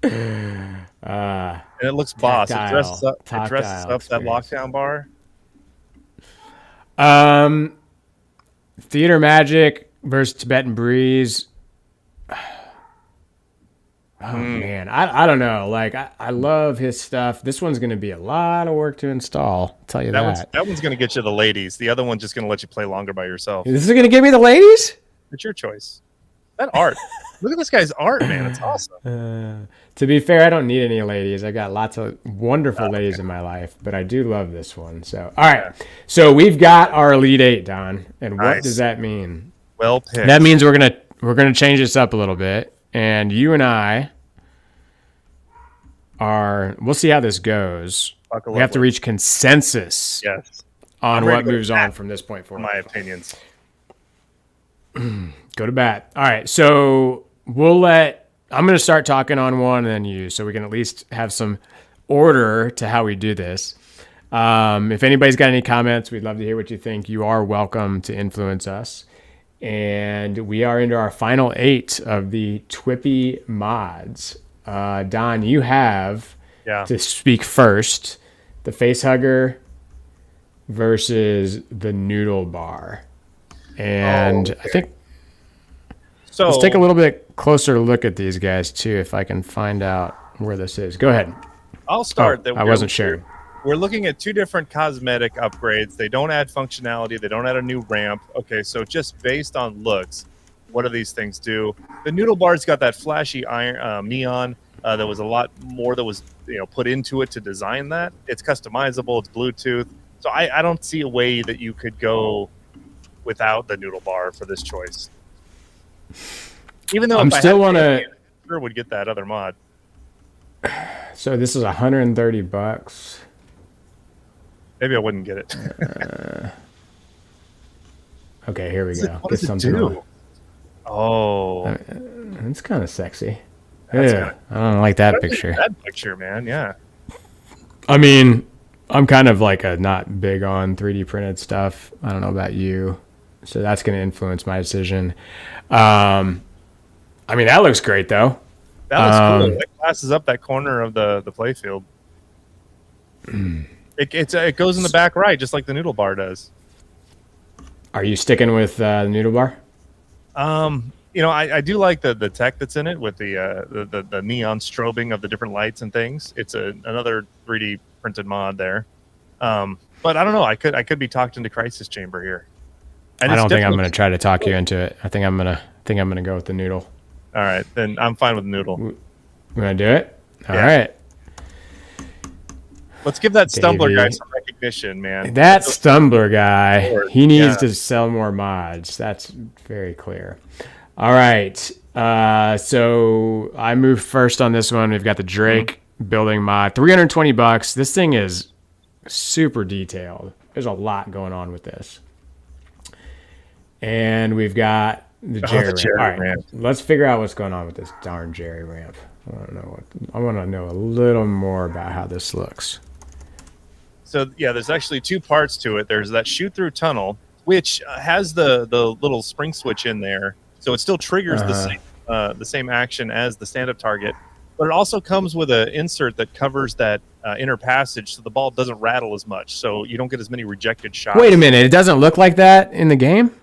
And it looks boss. It dresses up that lockdown bar. Theater Magic versus Tibetan Breeze. Oh man, I don't know. Like I love his stuff. This one's going to be a lot of work to install. I'll tell you that. That one's going to get you the ladies. The other one's just going to let you play longer by yourself. This is going to give me the ladies? It's your choice. That art. Look at this guy's art, man. It's awesome. To be fair, I don't need any ladies. I got lots of wonderful ladies in my life, but I do love this one. So, all right. Yeah. So we've got our Elite Eight, Don. And what Nice. does that mean? Well picked. That means we're gonna change this up a little bit, and you and I we'll see how this goes. Buckle We up have to with- reach consensus Yes. on I'm ready what to go moves to on bat, from this point for forward. my opinions. Go to bat. All right, so I'm going to start talking on one and then you, so we can at least have some order to how we do this. If anybody's got any comments, we'd love to hear what you think. You are welcome to influence us. And we are into our final 8 of the Twippy mods. Don, you have to speak first. The face hugger versus the noodle bar. And I think let's take a little bit closer look at these guys too, if I can find out where this is. Go ahead. I'll start. I wasn't sure. We're looking at 2 different cosmetic upgrades. They don't add functionality. They don't add a new ramp. Okay, so just based on looks, what do these things do? The noodle bar's got that flashy iron neon. There was a lot more that was put into it to design that. It's customizable. It's Bluetooth. So I don't see a way that you could go without the noodle bar for this choice. Even though I'm still want to sure would get that other mod. So this is $130. Maybe I wouldn't get it. Okay, here we go. What does it do? Oh, it's kind of sexy. That's Yeah, I don't like that picture. That picture, man. Yeah. I mean, I'm kind of like not big on 3D printed stuff. I don't know about you, so that's going to influence my decision. I mean, that looks great though. That looks cool. It classes up that corner of the playfield. It goes in the back right, just like the noodle bar does. Are you sticking with the noodle bar? I do like the tech that's in it with the neon strobing of the different lights and things. It's another 3D printed mod there. But I don't know. I could be talked into Crisis Chamber here. And I don't think I'm going to try to talk you into it. I think I'm gonna go with the noodle. All right, then I'm fine with the noodle. We're gonna do it. All right. Let's give that Stumbler guy some recognition, man. That Stumbler guy, he needs to sell more mods. That's very clear. All right. So I moved first on this one. We've got the Drake building mod, $320. This thing is super detailed. There's a lot going on with this. And we've got the Jerry ramp. All right, let's figure out what's going on with this darn Jerry ramp. I want to know a little more about how this looks. So yeah, there's actually 2 parts to it. There's that shoot-through tunnel, which has the little spring switch in there, so it still triggers the same action as the stand-up target. But it also comes with an insert that covers that inner passage, so the ball doesn't rattle as much, so you don't get as many rejected shots. Wait a minute, it doesn't look like that in the game?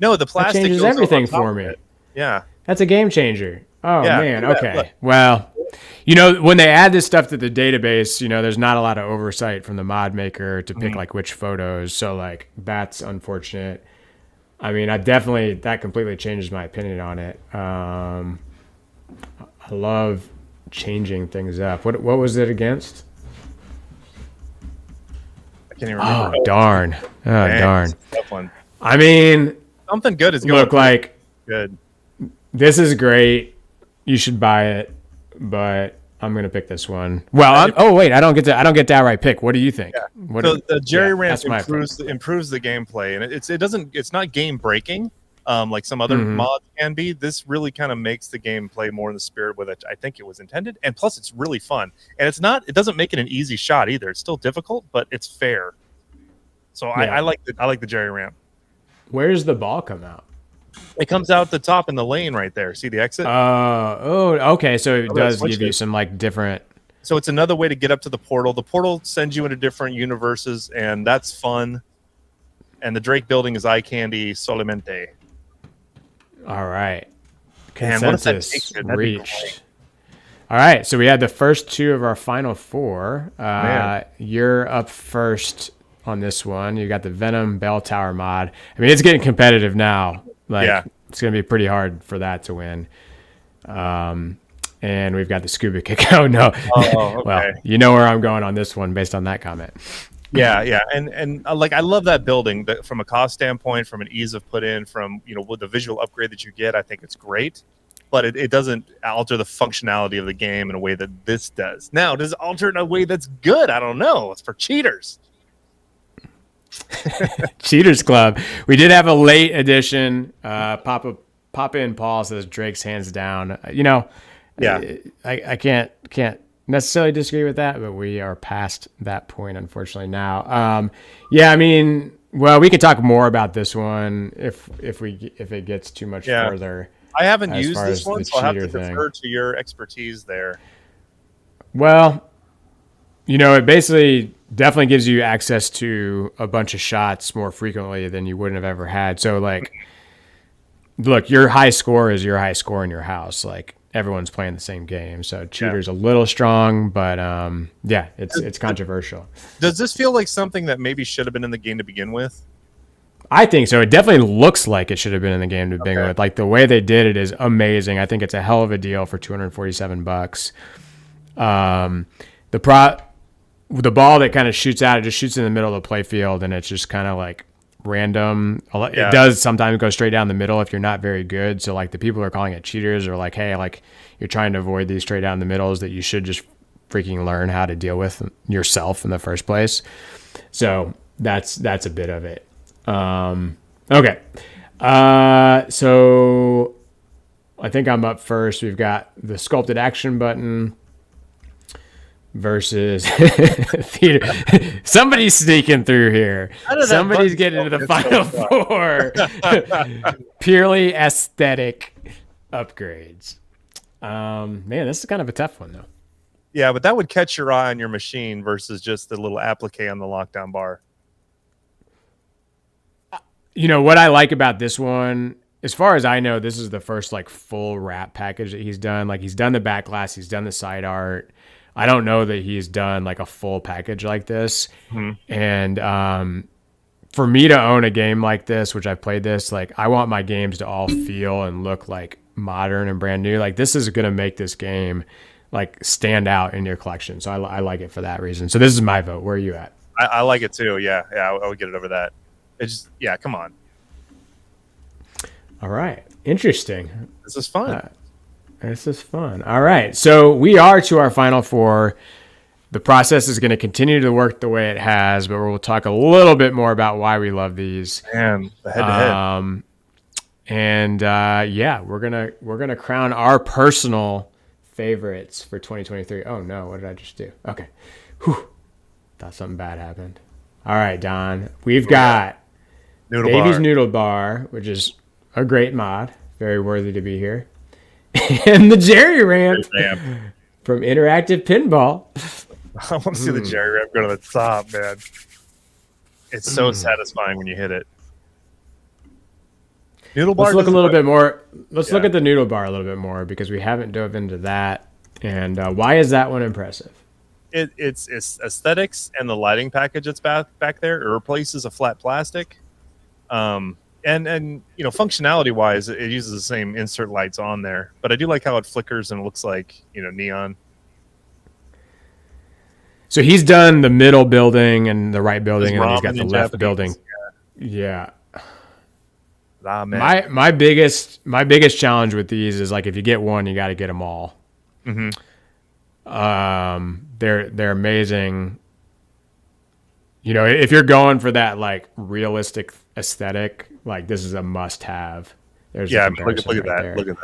No, the plastic that changes everything for me. Yeah, that's a game changer. Oh yeah, man, okay. Well, when they add this stuff to the database, there's not a lot of oversight from the mod maker to pick like which photos. So like that's unfortunate. I mean, that completely changes my opinion on it. I love changing things up. What was it against? I can't even remember. Oh darn! Oh man, darn! Tough one. I mean, something good is going. Look like good. This is great. You should buy it, but I'm gonna pick this one. Well, I don't get to outright pick. What do you think? Yeah. So the Jerry ramp improves the gameplay, and it's not game breaking like some other mods can be. This really kind of makes the game play more in the spirit with it. I think it was intended, and plus it's really fun. And it doesn't make it an easy shot either. It's still difficult, but it's fair. So I like the Jerry ramp. Where's the ball come out? It comes out the top in the lane right there. See the exit? Okay. So it does give you some like different. So it's another way to get up to the portal. The portal sends you into different universes, and that's fun. And the Drake building is eye candy solamente. All right. Consensus reached. All right. So we had the first 2 of our final 4. You're up first on this one. You got the Venom Bell Tower mod. I mean, it's getting competitive now. it's going to be pretty hard for that to win. And we've got the scuba kick. Oh no. Oh, okay. Well, you know where I'm going on this one based on that comment. Yeah. And like, I love that building from a cost standpoint, from an ease of put in, from, with the visual upgrade that you get. I think it's great, but it doesn't alter the functionality of the game in a way that this does. Now, does it alter in a way that's good? I don't know. It's for cheaters. Cheaters Club. We did have a late edition. Pop in Paul says Drake's hands down. Yeah. I can't necessarily disagree with that, but we are past that point, unfortunately, now. Yeah, I mean, well, we could talk more about this one if it gets too much further. I haven't used this one, so I'll have to defer to your expertise there. Well, it basically definitely gives you access to a bunch of shots more frequently than you wouldn't have ever had. So, like, look, your high score is your high score in your house. Like, everyone's playing the same game. So cheater's a little strong, but it's controversial. Does this feel like something that maybe should have been in the game to begin with? I think so. It definitely looks like it should have been in the game to begin with. Like, the way they did it is amazing. I think it's a hell of a deal for $247. The ball that kind of shoots out, it just shoots in the middle of the play field, and it's just kind of like random. It does sometimes go straight down the middle if you're not very good. So, like, the people who are calling it cheaters are like, hey, like, you're trying to avoid these straight down the middles that you should just freaking learn how to deal with yourself in the first place. So that's a bit of it. Okay. So I think I'm up first. We've got the sculpted action button versus theater. Somebody's sneaking through here. Somebody's getting into the final four. Purely aesthetic upgrades. Man, this is kind of a tough one, though. Yeah, but that would catch your eye on your machine versus just the little applique on the lockdown bar. What I like about this one, as far as I know, this is the first like full wrap package that he's done. Like, he's done the back glass, he's done the side art. I don't know that he's done like a full package like this. Mm-hmm. And for me to own a game like this, which I've played this, like, I want my games to all feel and look like modern and brand new. Like, this is going to make this game like stand out in your collection. So I like it for that reason. So this is my vote. Where are you at? I like it too. Yeah. I would get it over that. It's just, come on. All right. Interesting. This is fun. All right. So we are to our final four. The process is going to continue to work the way it has, but we'll talk a little bit more about why we love these. Man, the head-to-head. And we're gonna crown our personal favorites for 2023. Oh no, what did I just do? Okay. Whew. Thought something bad happened. All right, Don. We've got Davy's Noodle Bar, which is a great mod, very worthy to be here, and the Jerry Ramp from Interactive Pinball. I want to see the Jerry Ramp go to the top, man. It's so satisfying when you hit it. Noodle Bar. Let's look a little bit more. Let's look at the Noodle Bar a little bit more because we haven't dove into that. And why is that one impressive? It's aesthetics and the lighting package that's back there. It replaces a flat plastic. And functionality wise, it uses the same insert lights on there. But I do like how it flickers and it looks like neon. So he's done the middle building and the right building, and then he's got the left Japanese building. Yeah. Man. My biggest challenge with these is, like, if you get one, you got to get them all. Mm-hmm. They're amazing. If you're going for that like realistic aesthetic, like, this is a must-have. There's look at that. There. Look at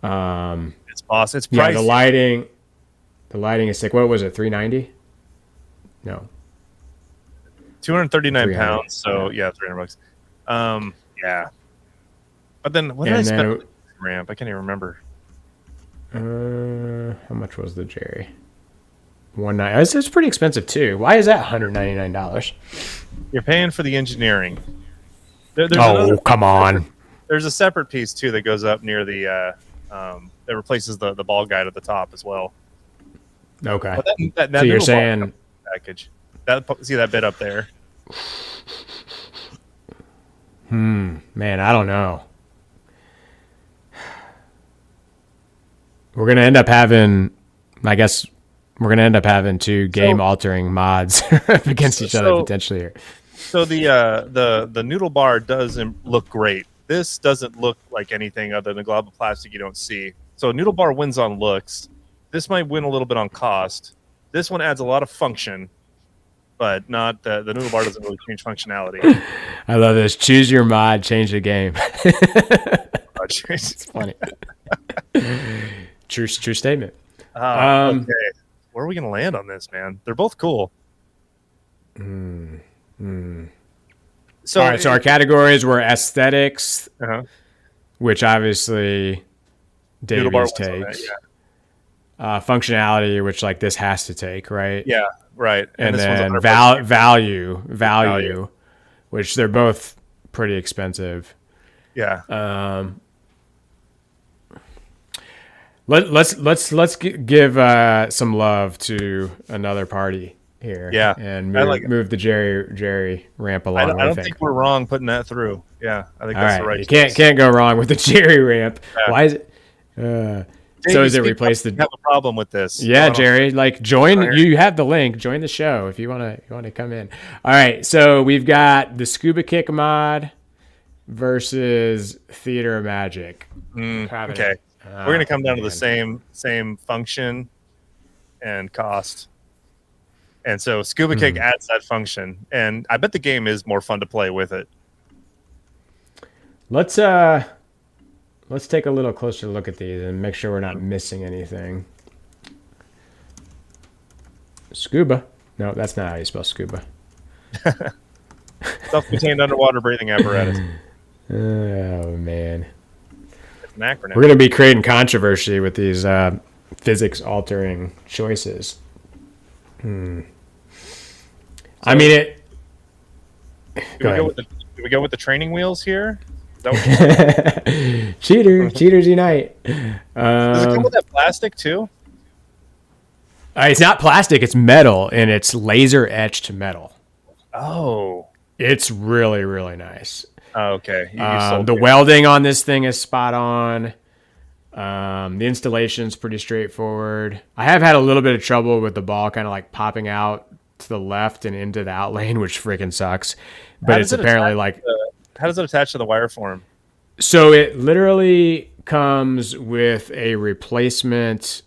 that. It's awesome. It's pricey. Yeah, the lighting is sick. What was it? $390? No. 239 pounds. So $300. Yeah. But then what did I spend on the ramp? I can't even remember. How much was the Jerry? $190. It's pretty expensive too. Why is that $199? You're paying for the engineering. Come on. There's a separate piece too that goes up near the that replaces the ball guide at the top as well. Okay. That so you're saying package. See that bit up there? Man, I don't know. We're gonna end up having, I guess, two game-altering mods against each other potentially here. So the noodle bar does look great. This doesn't look like anything other than a glob of plastic you don't see. So noodle bar wins on looks. This might win a little bit on cost. This one adds a lot of function, but not the noodle bar doesn't really change functionality. I love this. Choose your mod, change the game. It's funny. True statement. Okay. Where are we going to land on this, man? They're both cool. So, all right, so our categories were aesthetics, which obviously Davies takes. Functionality, which like this has to take, right? Yeah, right. And then value, which they're both pretty expensive. Yeah. Let's give some love to another party here. Yeah, and move the Jerry ramp along. I don't think we're wrong putting that through. Yeah, I think that's the right. You can't go wrong with the Jerry ramp. Yeah. Why is it? So is it replace the? Have a problem with this? Yeah, Jerry. Like join. You have the link. Join the show if you want to come in. All right. So we've got the Scuba Kick mod versus Theater of Magic. Okay. We're going to come down to the same function and cost. And so Scuba Kick adds that function. And I bet the game is more fun to play with it. Let's take a little closer look at these and make sure we're not missing anything. Scuba. No, that's not how you spell scuba. Self-contained underwater breathing apparatus. Oh, man. An acronym. We're going to be creating controversy with these physics-altering choices. I mean, it. Do we go with the training wheels here? Cheaters unite. Does it come with that plastic too? It's not plastic; it's metal, and it's laser etched metal. Oh, it's really really nice. Oh, okay. The welding on this thing is spot on. The installation's pretty straightforward. I have had a little bit of trouble with the ball kind of like popping out to the left and into the out lane, which freaking sucks. But it's apparently like... How does it attach to the wire form? So it literally comes with a replacement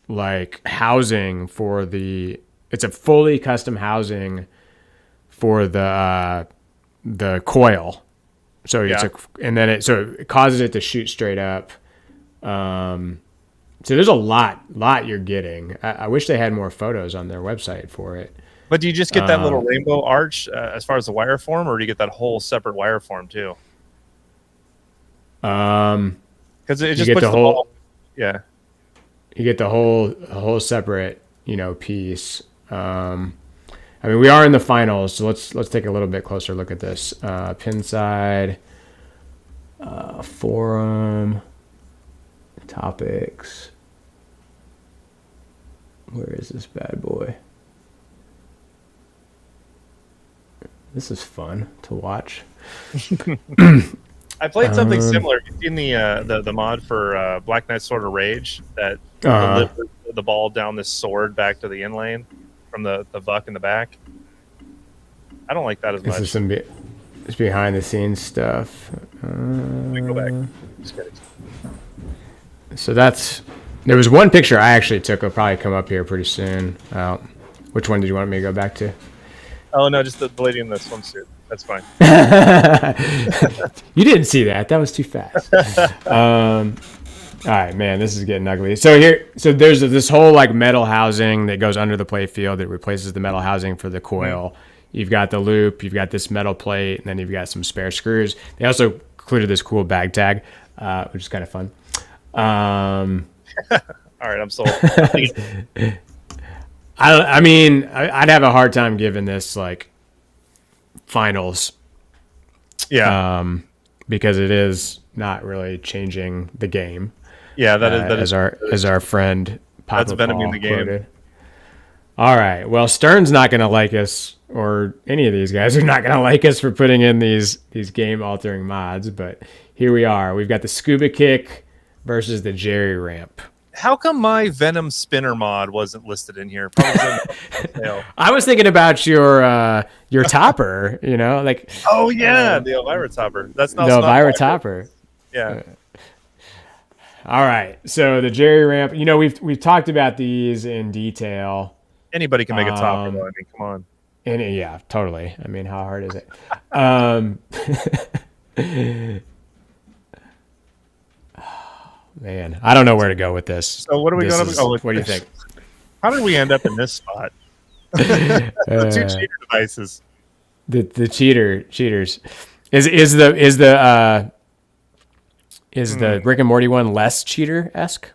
like housing for the... It's a fully custom housing for the coil. So it causes it to shoot straight up. So there's a lot you're getting. I wish they had more photos on their website for it. But do you just get that little rainbow arch as far as the wire form, or do you get that whole separate wire form too? Because it just puts the whole. Yeah. You get the whole separate, piece. I mean, we are in the finals, so let's take a little bit closer look at this. Pinside, forum, topics. Where is this bad boy? This is fun to watch. I played something similar. You've seen the mod for Black Knight Sword of Rage that delivers the ball down this sword back to the in lane from the buck in the back. I don't like that as much. This is some it's behind the scenes stuff. Let me go back. Just kidding. So there was one picture I actually took. It'll probably come up here pretty soon. Which one did you want me to go back to? Oh, no, just the lady in the swimsuit. That's fine. You didn't see that. That was too fast. All right, man, this is getting ugly. So there's this whole like metal housing that goes under the play field that replaces the metal housing for the coil. You've got the loop, you've got this metal plate, and then you've got some spare screws. They also included this cool bag tag, which is kind of fun. All right, I'm sold. I mean, I'd have a hard time giving this like finals. Yeah. Because it is not really changing the game. Yeah, that is as our friend Papa that's venom in the game. Quoted. All right. Well, Stern's not going to like us, or any of these guys are not going to like us for putting in these game altering mods. But here we are. We've got the scuba kick versus the Jerry ramp. How come my Venom spinner mod wasn't listed in here? Probably I was thinking about your topper. You know, like oh yeah, the Elvira topper. That's not the Elvira topper. Yeah. All right. So the Jerry ramp. You know, we've talked about these in detail. Anybody can make a topper, though. I mean, come on. And yeah, totally. I mean, how hard is it? Man, I don't know where to go with this. So what are we going to go with? What do you think? How did we end up in this spot? The two cheater devices. The cheaters. Is the Rick and Morty one less cheater-esque?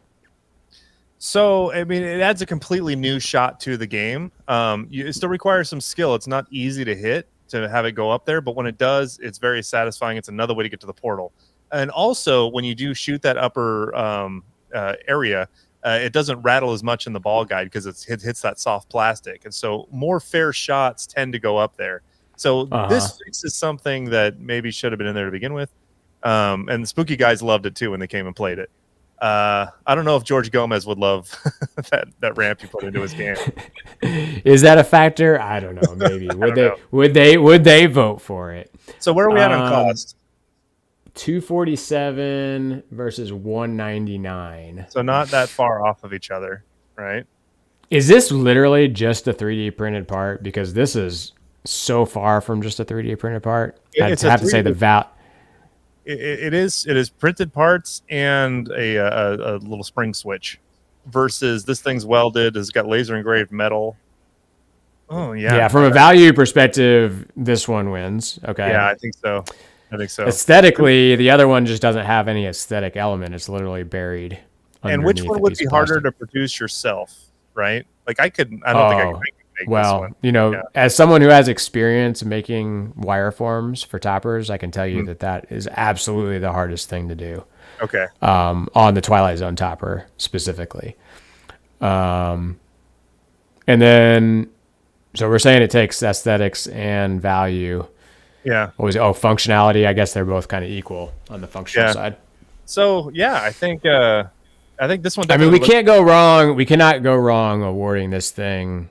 So, I mean, it adds a completely new shot to the game. It still requires some skill. It's not easy to hit to have it go up there, but when it does, it's very satisfying. It's another way to get to the portal. And also, when you do shoot that upper area, it doesn't rattle as much in the ball guide because it hits that soft plastic. And so more fair shots tend to go up there. So this fixes something that maybe should have been in there to begin with. And the spooky guys loved it too when they came and played it. I don't know if George Gomez would love that ramp you put into his game. Is that a factor? I don't know. Maybe would they vote for it? So where are we at on cost? $247 versus $199. So not that far off of each other, right? Is this literally just a 3D printed part? Because this is so far from just a 3D printed part. I have to say the value. It is printed parts and a little spring switch versus this thing's welded. It's got laser engraved metal. Oh yeah. Yeah. From a value perspective, this one wins. Okay. Yeah, I think so. Aesthetically, the other one just doesn't have any aesthetic element. It's literally buried. And which one would be harder to produce yourself, right? Like I don't think I could make this one. You know, as someone who has experience making wireforms for toppers, I can tell you that is absolutely the hardest thing to do. Okay. On the Twilight Zone topper specifically. And then, so we're saying it takes aesthetics and value. Yeah. What was it? Oh, functionality. I guess they're both kind of equal on the functional side. So yeah, I think this one. I mean, we can't go wrong. We cannot go wrong awarding this thing.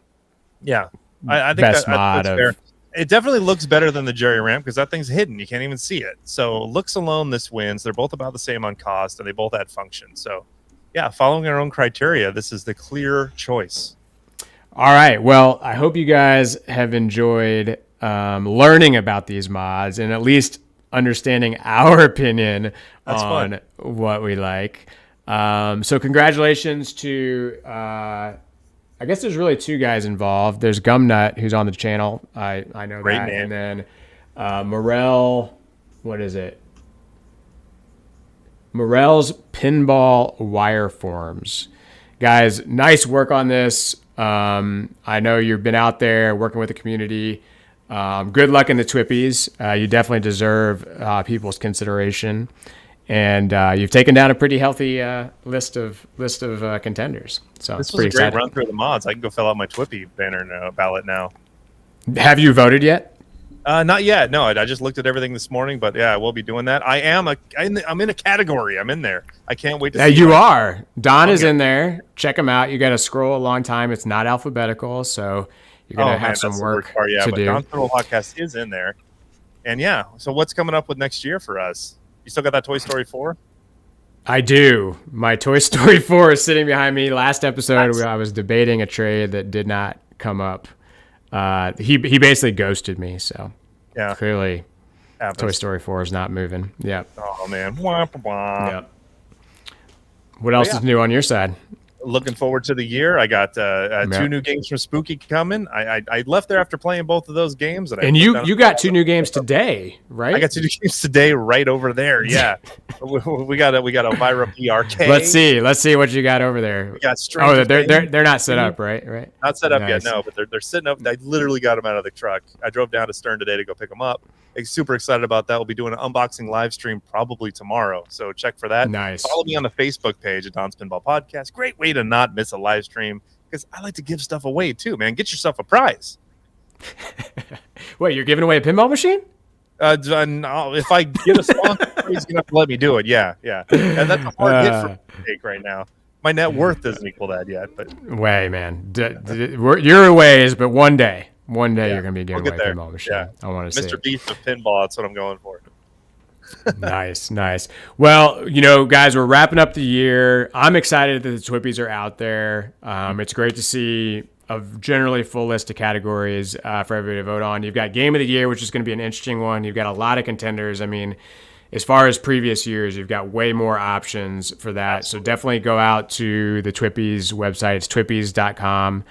Yeah, I think best mod of. Fair. It definitely looks better than the Jerry ramp because that thing's hidden. You can't even see it. So looks alone, this wins. They're both about the same on cost, and they both add function. So yeah, following our own criteria, this is the clear choice. All right. Well, I hope you guys have enjoyed learning about these mods and at least understanding our opinion on what we like. So congratulations to, I guess there's really two guys involved. There's Gumnut, who's on the channel. I know Great that. name. And then Morel, what is it? Morel's Pinball Wireforms. Guys, nice work on this. I know you've been out there working with the community. Good luck in the Twippies. You definitely deserve people's consideration, and you've taken down a pretty healthy list of contenders. So this it's was pretty a great exciting. run through the mods. I can go fill out my Twippy banner ballot now. Have you voted yet? Not yet. No, I just looked at everything this morning, but yeah, I will be doing that. I'm in a category. I'm in there. I can't wait to see. You are. Don is in there. Check him out. You got to scroll a long time. It's not alphabetical, so you're gonna have some work to do. Don's Pinball Podcast is in there, and yeah. So what's coming up with next year for us? You still got that Toy Story 4? I do. My Toy Story 4 is sitting behind me. Last episode, I was debating a trade that did not come up. He basically ghosted me, so yeah, clearly Toy Story 4 is not moving. Yep. Oh man. Wah, wah, wah. Yep. What else is new on your side? Looking forward to the year. I got 2 new games from Spooky coming. I left there after playing both of those games, and you got 2 new games today, right? I got 2 new games today, right over there. Yeah, we got Elvira PRK. Let's see what you got over there. We got they're not set up, right? Not set up yet, no, but they're sitting up. I literally got them out of the truck. I drove down to Stern today to go pick them up. I'm super excited about that. We'll be doing an unboxing live stream probably tomorrow, so check for that. Nice. Follow me on the Facebook page at Don's Pinball Podcast. Great way to not miss a live stream because I like to give stuff away too, man. Get yourself a prize. Wait, you're giving away a pinball machine? No, if I get a sponsor, he's gonna have to let me do it. Yeah. And that's a hard hit for me to take right now. My net worth doesn't equal that yet, but way, man. You're a ways, but one day you're gonna be giving away a pinball machine. Yeah. I want to see Mr. Beast of pinball. That's what I'm going for. Nice. Well, guys, we're wrapping up the year. I'm excited that the Twippies are out there. It's great to see a generally full list of categories for everybody to vote on. You've got Game of the Year, which is going to be an interesting one. You've got a lot of contenders. I mean, as far as previous years, you've got way more options for that. So definitely go out to the Twippies website. It's twippies.com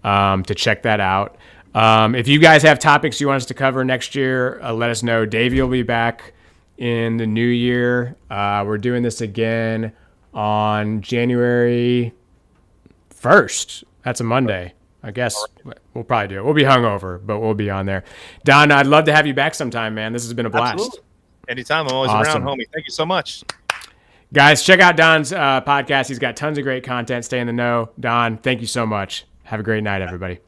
to check that out. If you guys have topics you want us to cover next year, let us know. Davey will be back in the new year. We're doing this again on January 1st. That's a Monday. I guess we'll probably do it. We'll be hungover, but we'll be on there. Don, I'd love to have you back sometime, man. This has been a blast. Absolutely. Anytime. I'm always around, homie. Thank you so much. Guys, check out Don's podcast. He's got tons of great content. Stay in the know. Don, thank you so much. Have a great night, everybody.